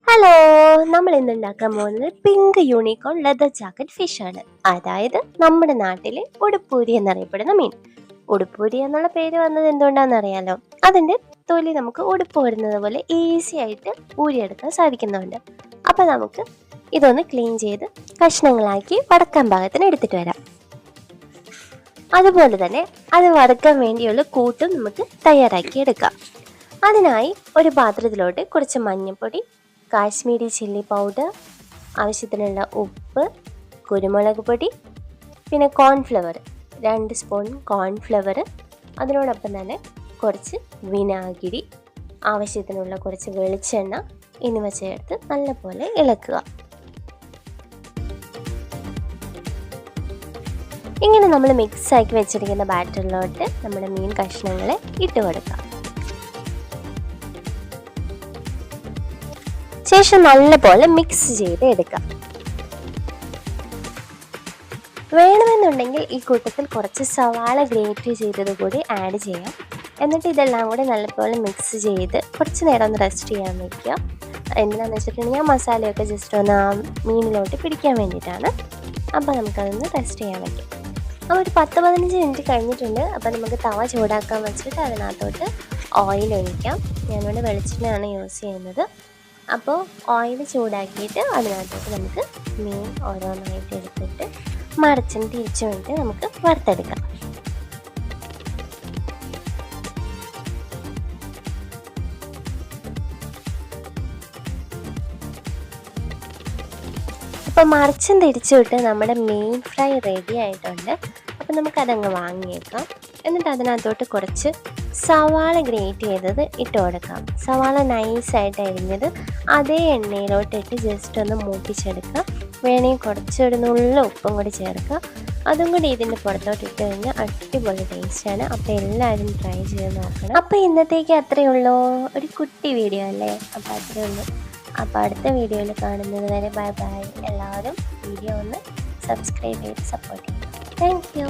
Hello, നമ്മൾ ഇന്ന് ഉണ്ടാക്കാൻ പോകുന്നത് pink unicorn leather jacket fish ആണ്. അതായത് നമ്മുടെ നാട്ടിലെ ഉടുപ്പൂരി എന്നറിയപ്പെടുന്ന മീൻ. ഉടുപ്പൂരി എന്നുള്ള പേര് വന്നത് എന്തുകൊണ്ടാണെന്ന് അറിയാലോ. അതിന്റെ തൊലി നമുക്ക് ഉടുപ്പ് വരുന്നത് പോലെ ഈസി ആയിട്ട് ഊരിയെടുക്കാൻ സാധിക്കുന്നുണ്ട്. അപ്പൊ നമുക്ക് ഇതൊന്ന് ക്ലീൻ ചെയ്ത് കഷ്ണങ്ങളാക്കി വറക്കാൻ പാകത്തിന് എടുത്തിട്ട് വരാം. അതുപോലെ തന്നെ അത് വറുക്കാൻ വേണ്ടിയുള്ള കൂട്ടും നമുക്ക് തയ്യാറാക്കി എടുക്കാം. അതിനായി ഒരു പാത്രത്തിലോട്ട് കുറച്ച് മഞ്ഞൾപ്പൊടി, കാശ്മീരി ചില്ലി പൗഡർ, ആവശ്യത്തിനുള്ള ഉപ്പ്, കുരുമുളക് പൊടി, പിന്നെ കോൺഫ്ലവർ 2 സ്പൂൺ കോൺഫ്ലവർ, അതിനോടൊപ്പം തന്നെ കുറച്ച് വിനാഗിരി, ആവശ്യത്തിനുള്ള കുറച്ച് വെളിച്ചെണ്ണ എന്നിവ ചേർത്ത് നല്ലപോലെ ഇളക്കുക. ഇങ്ങനെ നമ്മൾ മിക്സ് ആക്കി വെച്ചിരിക്കുന്ന ബാറ്ററിലോട്ട് നമ്മുടെ മീൻ കഷ്ണങ്ങളെ ഇട്ട് കൊടുക്കാം. ശേഷം നല്ലപോലെ മിക്സ് ചെയ്ത് എടുക്കാം. വേണമെന്നുണ്ടെങ്കിൽ ഈ കൂട്ടത്തിൽ കുറച്ച് സവാള ഗ്രേറ്റ് ചെയ്തത് കൂടി ആഡ് ചെയ്യാം. എന്നിട്ട് ഇതെല്ലാം കൂടി നല്ലപോലെ മിക്സ് ചെയ്ത് കുറച്ച് നേരം ഒന്ന് റെസ്റ്റ് ചെയ്യാൻ വയ്ക്കുക. എന്തിനാണെന്ന് വെച്ചിട്ടുണ്ടെങ്കിൽ ആ മസാലയൊക്കെ ജസ്റ്റ് ഒന്ന് ആ മീനിലോട്ട് പിടിക്കാൻ വേണ്ടിയിട്ടാണ്. അപ്പോൾ നമുക്കതൊന്ന് റെസ്റ്റ് ചെയ്യാൻ വയ്ക്കാം. അപ്പോൾ ഒരു 10-15 മിനിറ്റ് കഴിഞ്ഞിട്ടുണ്ട്. അപ്പോൾ നമുക്ക് തവ ചൂടാക്കാൻ വെച്ചിട്ട് അതിനകത്തോട്ട് ഓയിൽ ഒഴിക്കാം. ഞാനിവിടെ വെളിച്ചെണ്ണയാണ് യൂസ് ചെയ്യുന്നത്. അപ്പോൾ ഓയിൽ ചൂടാക്കിയിട്ട് അതിനകത്തോട്ട് നമുക്ക് മീൻ ഓരോന്നായിട്ട് എടുത്തിട്ട് മറിച്ചും തിരിച്ചും വേണ്ടി നമുക്ക് വറുത്തെടുക്കാം. അപ്പോൾ മറിച്ചും തിരിച്ചും ഇട്ട് നമ്മുടെ മീൻ ഫ്രൈ റെഡി ആയിട്ടുണ്ട്. അപ്പോൾ നമുക്കതങ്ങ് വാങ്ങിയേക്കാം. എന്നിട്ട് അതിനകത്തോട്ട് കുറച്ച് സവാള ഗ്രേറ്റ് ചെയ്തത് ഇട്ട് കൊടുക്കാം. സവാള നൈസായിട്ട് അരിഞ്ഞത് അതേ എണ്ണയിലോട്ടിട്ട് ജസ്റ്റ് ഒന്ന് മൂപ്പിച്ചെടുക്കുക. വേണമെങ്കിൽ കുറച്ചൊരു നുള്ള ഉപ്പും കൂടി ചേർക്കുക. അതും കൂടി ഇതിൻ്റെ പുറത്തോട്ട് ഇട്ട് കഴിഞ്ഞാൽ അടിപൊളി ടേസ്റ്റാണ്. അപ്പോൾ എല്ലാവരും ട്രൈ ചെയ്ത് നോക്കണം. അപ്പോൾ ഇന്നത്തേക്ക് അത്രയേ ഉള്ളൂ. ഒരു കുട്ടി വീഡിയോ അല്ലേ, അപ്പോൾ അത്രയേ ഉള്ളൂ. അപ്പോൾ അടുത്ത വീഡിയോയിൽ കാണുന്നത് വരെ ബൈ ബൈ. എല്ലാവരും വീഡിയോ ഒന്ന് സബ്സ്ക്രൈബ് ചെയ്ത് സപ്പോർട്ട് ചെയ്യണം. Thank you.